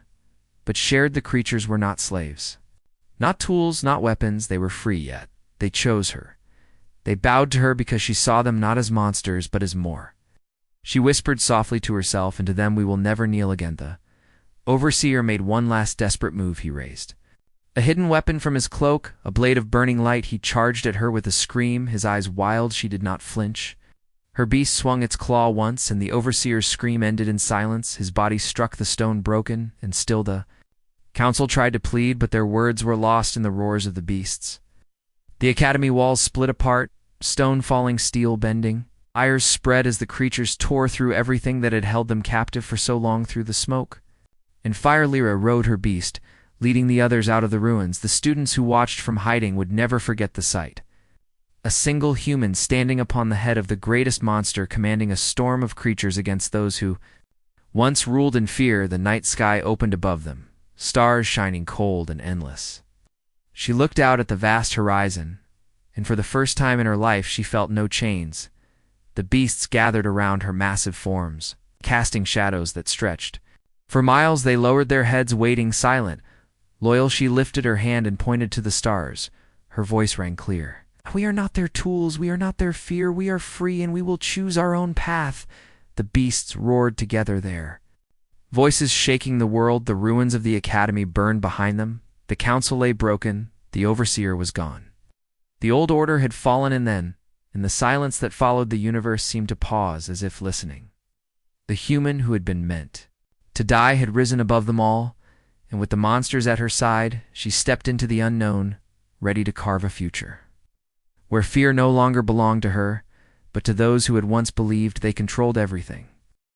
but shared. The creatures were not slaves, not tools, not weapons. They were free, yet they chose her. They bowed to her because she saw them not as monsters, but as more. She whispered softly to herself, and to them, "We will never kneel again." The overseer made one last desperate move. He raised a hidden weapon from his cloak, a blade of burning light. He charged at her with a scream, his eyes wild. She did not flinch. Her beast swung its claw once, and the overseer's scream ended in silence. His body struck the stone, broken, and still. The council tried to plead, but their words were lost in the roars of the beasts. The academy walls split apart, stone falling, steel bending. Fires spread as the creatures tore through everything that had held them captive for so long. Through the smoke and fire, Lyra rode her beast, leading the others out of the ruins. The students who watched from hiding would never forget the sight. A single human standing upon the head of the greatest monster, commanding a storm of creatures against those who once ruled in fear. The night sky opened above them, stars shining cold and endless. She looked out at the vast horizon, and for the first time in her life she felt no chains. The beasts gathered around her massive forms, casting shadows that stretched for miles. They lowered their heads, waiting, silent, loyal. She lifted her hand and pointed to the stars. Her voice rang clear. "We are not their tools, we are not their fear. We are free, and we will choose our own path." The beasts roared together there, voices shaking the world. The ruins of the academy burned behind them. The council lay broken. The overseer was gone. The old order had fallen, and then, in the silence that followed, the universe seemed to pause, as if listening. The human who had been meant to die had risen above them all, and with the monsters at her side, she stepped into the unknown, ready to carve a future where fear no longer belonged to her, but to those who had once believed they controlled everything.